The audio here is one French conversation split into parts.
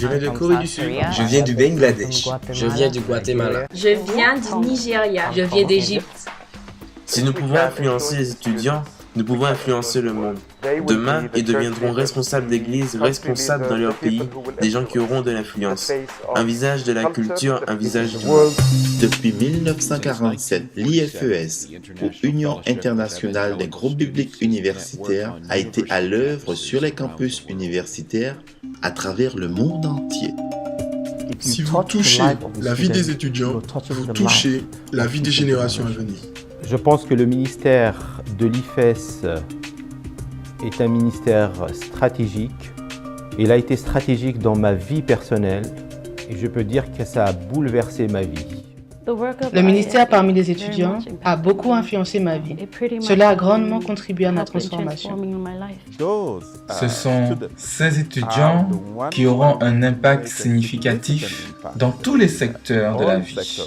viens de Corée du Sud. Je viens du Bangladesh. Je viens du Guatemala. Je viens du Nigeria. Je viens d'Égypte. Si nous pouvons influencer les étudiants, nous pouvons influencer le monde. Demain, ils deviendront responsables d'église, responsables dans leur pays, des gens qui auront de l'influence. Un visage de la culture, un visage du monde. Depuis 1947, l'IFES, ou Union internationale des groupes bibliques universitaires, a été à l'œuvre sur les campus universitaires à travers le monde entier. Si vous touchez la vie des étudiants, vous touchez la vie des générations à venir. Je pense que le ministère de l'IFES est un ministère stratégique. Il a été stratégique dans ma vie personnelle et je peux dire que ça a bouleversé ma vie. Le ministère parmi les étudiants a beaucoup influencé ma vie. Cela a grandement contribué à ma transformation. Ce sont ces étudiants qui auront un impact significatif dans tous les secteurs de la vie.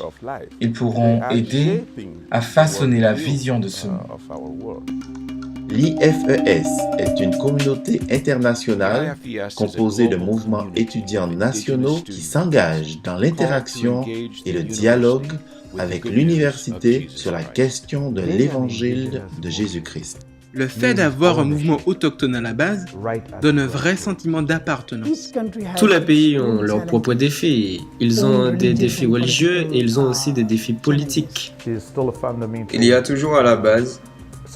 Ils pourront aider à façonner la vision de ce monde. L'IFES est une communauté internationale composée de mouvements étudiants nationaux qui s'engagent dans l'interaction et le dialogue avec l'université sur la question de l'évangile de Jésus-Christ. Le fait d'avoir un mouvement autochtone à la base donne un vrai sentiment d'appartenance. Tous les pays ont leurs propres défis. Ils ont des défis religieux et ils ont aussi des défis politiques. Il y a toujours à la base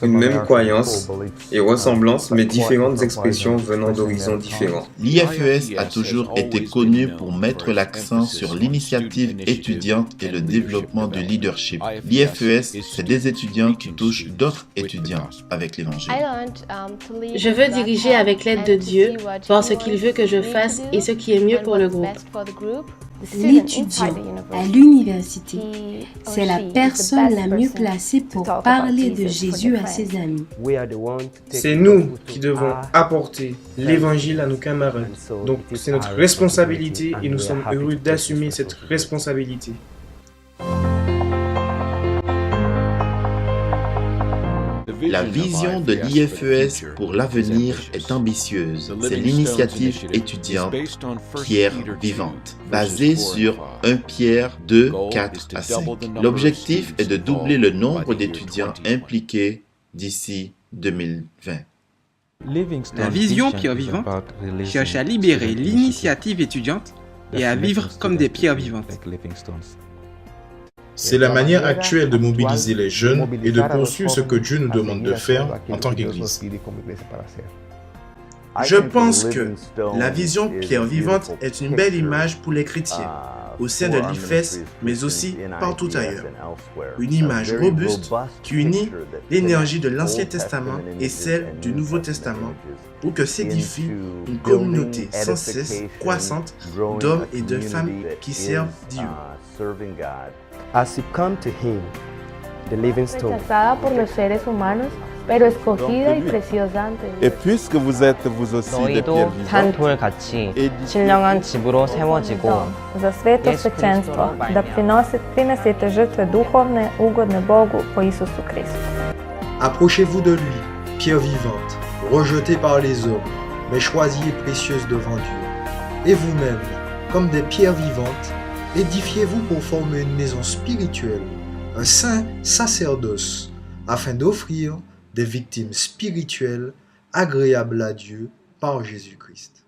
une même croyance et ressemblance, mais différentes expressions venant d'horizons différents. L'IFES a toujours été connu pour mettre l'accent sur l'initiative étudiante et le développement du leadership. L'IFES, c'est des étudiants qui touchent d'autres étudiants avec l'Évangile. Je veux diriger avec l'aide de Dieu, voir ce qu'il veut que je fasse et ce qui est mieux pour le groupe. L'étudiant à l'université, c'est la personne la mieux placée pour parler de Jésus à ses amis. C'est nous qui devons apporter l'évangile à nos camarades. Donc c'est notre responsabilité et nous sommes heureux d'assumer cette responsabilité. La vision de l'IFES pour l'avenir est ambitieuse. C'est l'initiative étudiante Pierre vivante, basée sur 1 Pierre 2, 4 à 5. L'objectif est de doubler le nombre d'étudiants impliqués d'ici 2020. La vision Pierre vivante cherche à libérer l'initiative étudiante et à vivre comme des pierres vivantes. C'est la manière actuelle de mobiliser les jeunes et de poursuivre ce que Dieu nous demande de faire en tant qu'Église. Je pense que la vision Pierre vivante est une belle image pour les chrétiens, au sein de l'IFES, mais aussi partout ailleurs. Une image robuste qui unit l'énergie de l'Ancien Testament et celle du Nouveau Testament, pour que s'édifie une communauté sans cesse croissante d'hommes et de femmes qui servent Dieu. As you come to him, the living stone. Rechazada por los seres humanos, pero escogida y preciosa ante Dios. Et puisque vous êtes vous aussi des pierres 산 돌같이 신령한 집으로 세워지고 За свето свеченство, да приносите жертвы духовные, угодны Богу по Иисусу Христу. Approchez-vous de lui, pierre vivante, rejetée par les hommes, mais choisie et précieuse devant Dieu. Et vous-même, comme des pierres vivantes, édifiez-vous pour former une maison spirituelle, un saint sacerdoce, afin d'offrir des victimes spirituelles agréables à Dieu par Jésus-Christ.